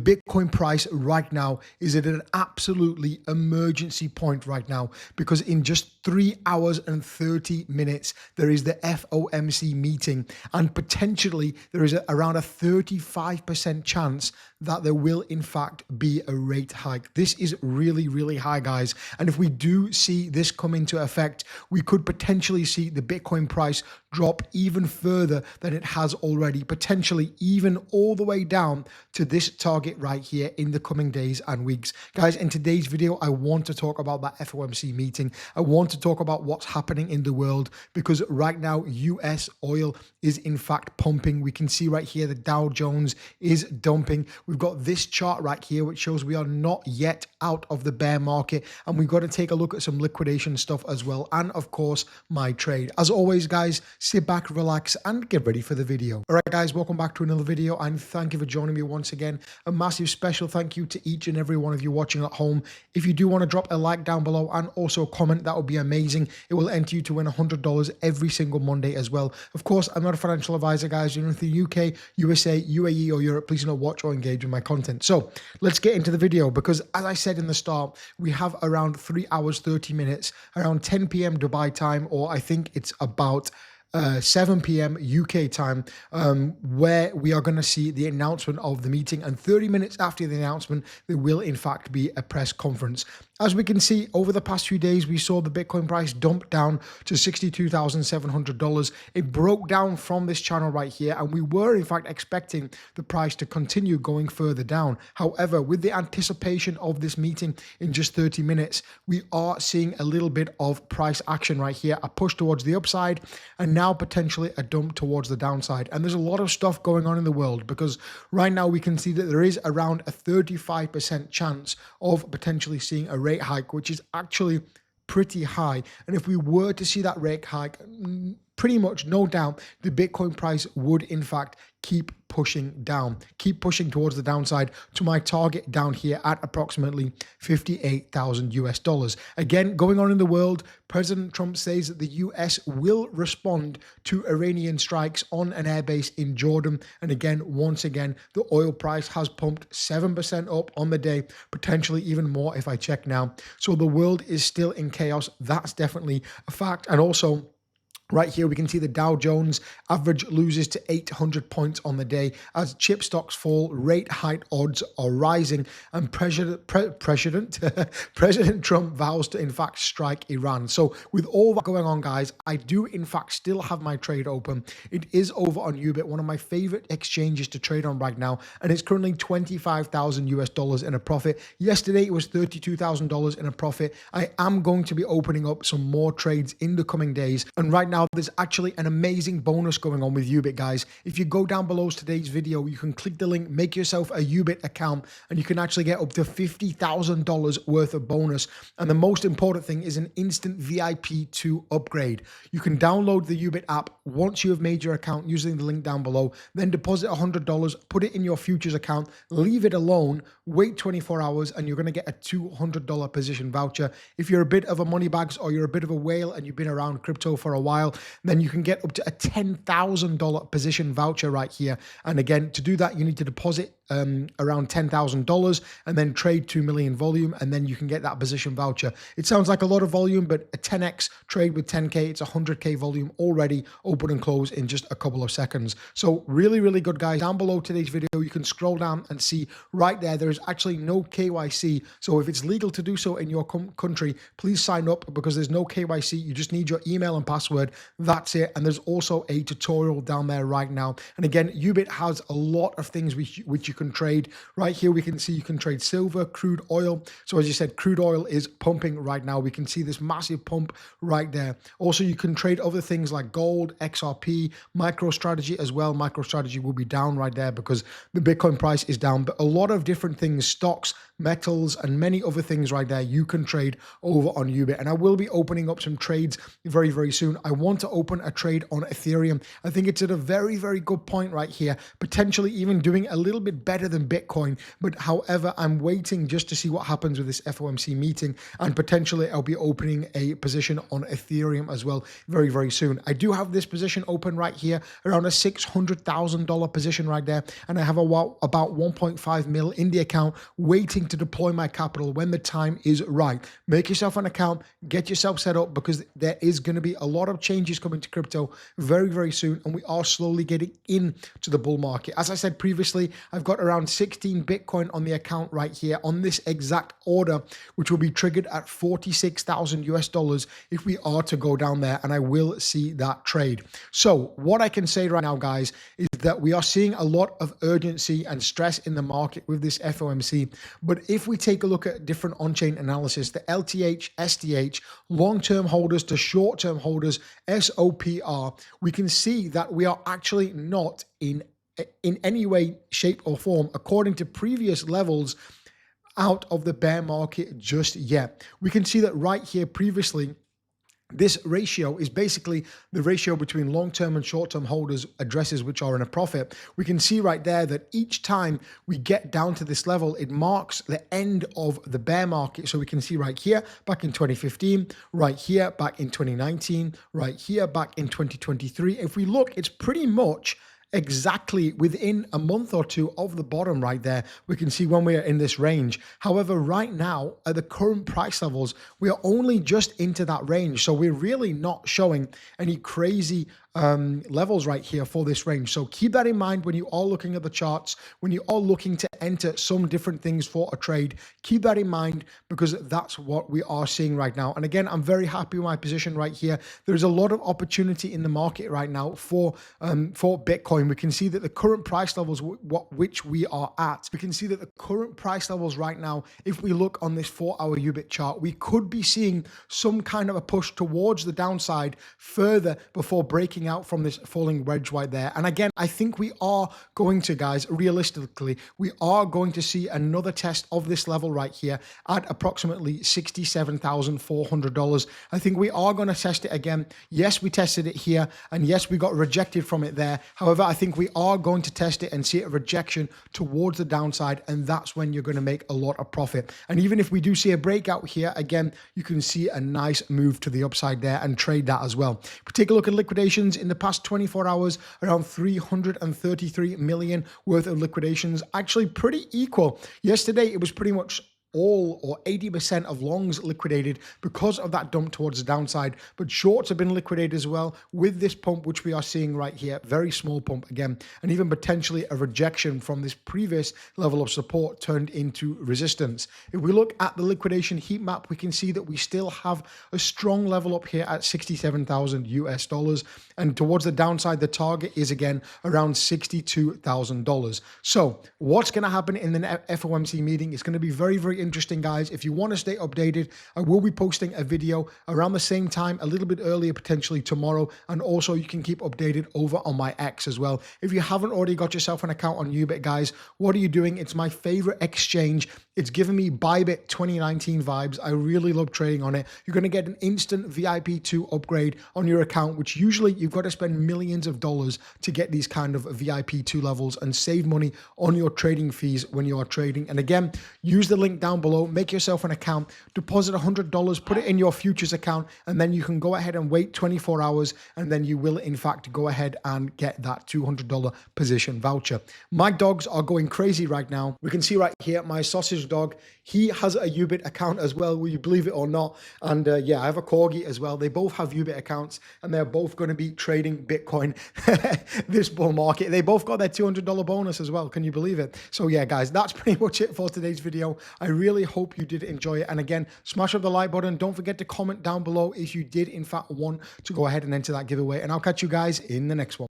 Bitcoin price right now is at an absolutely emergency point right now, because in just 3 hours and 30 minutes, there is the FOMC meeting, and potentially there is around a 35% chance that there will in fact be a rate hike. This is really, really high, guys. And if we do see this come into effect, we could potentially see the Bitcoin price drop even further than it has already, potentially even all the way down to this target right here in the coming days and weeks. Guys, in today's video, I want to talk about that FOMC meeting. I want to talk about what's happening in the world, because right now, US oil is in fact pumping. We can see right here, the Dow Jones is dumping. We've got this chart right here, which shows we are not yet out of the bear market. And we've got to take a look at some liquidation stuff as well. And of course, my trade. As always, guys, sit back, relax, and get ready for the video. All right, guys, welcome back to another video. And thank you for joining me once again. A massive special thank you to each and every one of you watching at home. If you do want to drop a like down below and also comment, that would be amazing. It will enter you to win $100 every single Monday as well. Of course, I'm not a financial advisor, guys. You're in the UK, USA, UAE, or Europe, please do not watch or engage with my content. So let's get into the video, because as I said in the start, we have around 3 hours, 30 minutes, around 10 p.m. Dubai time, or I think it's about 7 p.m. UK time, where we are going to see the announcement of the meeting. And 30 minutes after the announcement, there will in fact be a press conference. As we can see, over the past few days, we saw the Bitcoin price dump down to $62,700. It broke down from this channel right here, and we were in fact expecting the price to continue going further down. However, with the anticipation of this meeting in just 30 minutes, we are seeing a little bit of price action right here, a push towards the upside, and now potentially a dump towards the downside. And there's a lot of stuff going on in the world, because right now we can see that there is around a 35% chance of potentially seeing a rate hike, which is actually pretty high. And if we were to see that rate hike, pretty much no doubt the Bitcoin price would in fact keep pushing down, keep pushing towards the downside to my target down here at approximately 58,000 US dollars. Again, going on in the world, President Trump says that the US will respond to Iranian strikes on an airbase in Jordan. And again, once again, the oil price has pumped 7% up on the day, potentially even more if I check now. So the world is still in chaos. That's definitely a fact. And also, right here, we can see the Dow Jones average loses to 800 points on the day as chip stocks fall, rate hike odds are rising, and President Trump vows to in fact strike Iran. So with all that going on, guys, I do in fact still have my trade open. It is over on Ubit, one of my favorite exchanges to trade on right now, and it's currently 25,000 US dollars in a profit. Yesterday, it was $32,000 in a profit. I am going to be opening up some more trades in the coming days, and right now, there's actually an amazing bonus going on with Ubit, guys. If you go down below today's video, you can click the link, make yourself a Ubit account, and you can actually get up to $50,000 worth of bonus. And the most important thing is an instant VIP 2 upgrade. You can download the Ubit app once you have made your account using the link down below, then deposit $100, put it in your futures account, leave it alone, wait 24 hours, and you're going to get a $200 position voucher. If you're a bit of a money bags or you're a bit of a whale and you've been around crypto for a while, then you can get up to a $10,000 position voucher right here. And again, to do that, you need to deposit around $10,000 and then trade 2 million volume, and then you can get that position voucher. It sounds like a lot of volume, but a 10x trade with 10K, it's 100K volume already open and close in just a couple of seconds. So really, really good, guys. Down below today's video, you can scroll down and see right there, there is actually no KYC. So if it's legal to do so in your country, please sign up, because there's no KYC. You just need your email and password. That's it. And there's also a tutorial down there right now. And again, Ubit has a lot of things which you can trade. Right here, we can see you can trade silver, crude oil. So as you said, crude oil is pumping right now. We can see this massive pump right there. Also, you can trade other things like gold, XRP, MicroStrategy as well. MicroStrategy will be down right there because the Bitcoin price is down, but a lot of different things, stocks, metals, and many other things right there you can trade over on Ubit. And I will be opening up some trades very, very soon. I want to open a trade on Ethereum. I think it's at a very, very good point right here, potentially even doing a little bit better than Bitcoin. But however, I'm waiting just to see what happens with this FOMC meeting, and potentially I'll be opening a position on Ethereum as well very, very soon. I do have this position open right here around a $600,000 position right there, and I have about 1.5 mil in the account waiting to deploy my capital when the time is right. Make yourself an account, get yourself set up, because there is going to be a lot of changes coming to crypto very, very soon, and we are slowly getting into the bull market. As I said previously, I've got around 16 Bitcoin on the account right here on this exact order, which will be triggered at 46,000 US dollars if we are to go down there, and I will see that trade. So what I can say right now, guys, is that we are seeing a lot of urgency and stress in the market with this FOMC. But if we take a look at different on-chain analysis, the LTH, STH, long-term holders to short-term holders, SOPR, we can see that we are actually not in any way, shape, or form, according to previous levels, out of the bear market just yet. We can see that right here previously, this ratio is basically the ratio between long-term and short-term holders addresses which are in a profit. We can see right there that each time we get down to this level, it marks the end of the bear market. So we can see right here back in 2015, right here back in 2019, right here back in 2023. If we look, it's pretty much exactly within a month or two of the bottom right there. We can see when we are in this range. However, right now at the current price levels, we are only just into that range. So we're really not showing any crazy levels right here for this range. So keep that in mind when you are looking at the charts, when you are looking to enter some different things for a trade. Keep that in mind, because that's what we are seeing right now. And again, I'm very happy with my position right here. There's a lot of opportunity in the market right now for Bitcoin. We can see that the current price levels which we are at, we can see that the current price levels right now, if we look on this 4-hour UBIT chart, we could be seeing some kind of a push towards the downside further before breaking out from this falling wedge right there. And again, I think we are going to, guys, realistically, we are going to see another test of this level right here at approximately $67,400. I think we are going to test it again. Yes, we tested it here, and yes, we got rejected from it there. However, I think we are going to test it and see a rejection towards the downside, and that's when you're going to make a lot of profit. And even if we do see a breakout here, again, you can see a nice move to the upside there and trade that as well. If we take a look at liquidations in the past 24 hours, around 333 million worth of liquidations, actually pretty equal. Yesterday, it was pretty much all or 80% of longs liquidated because of that dump towards the downside, but shorts have been liquidated as well with this pump, which we are seeing right here. Very small pump again, and even potentially a rejection from this previous level of support turned into resistance. If we look at the liquidation heat map, we can see that we still have a strong level up here at 67,000 US dollars, and towards the downside, the target is again around $62,000. So what's going to happen in the FOMC meeting is going to be very, very interesting, guys. If you want to stay updated, I will be posting a video around the same time, a little bit earlier, potentially tomorrow. And also you can keep updated over on my X as well. If you haven't already got yourself an account on Ubit, guys, what are you doing? It's my favorite exchange. It's given me Bybit 2019 vibes. I really love trading on it. You're going to get an instant VIP 2 upgrade on your account, which usually you've got to spend millions of dollars to get these kind of VIP 2 levels and save money on your trading fees when you are trading. And again, use the link down below, make yourself an account, deposit $100, put it in your futures account, and then you can go ahead and wait 24 hours, and then you will in fact go ahead and get that $200 position voucher. My dogs are going crazy right now. We can see right here, my sausage dog, he has a Ubit account as well, will you believe it or not? And yeah, I have a corgi as well. They both have Ubit accounts, and they're both going to be trading Bitcoin this bull market. They both got their $200 bonus as well. Can you believe it? So yeah, guys, that's pretty much it for today's video. I really hope you did enjoy it. And again, smash up the like button. Don't forget to comment down below if you did in fact want to go ahead and enter that giveaway. And I'll catch you guys in the next one.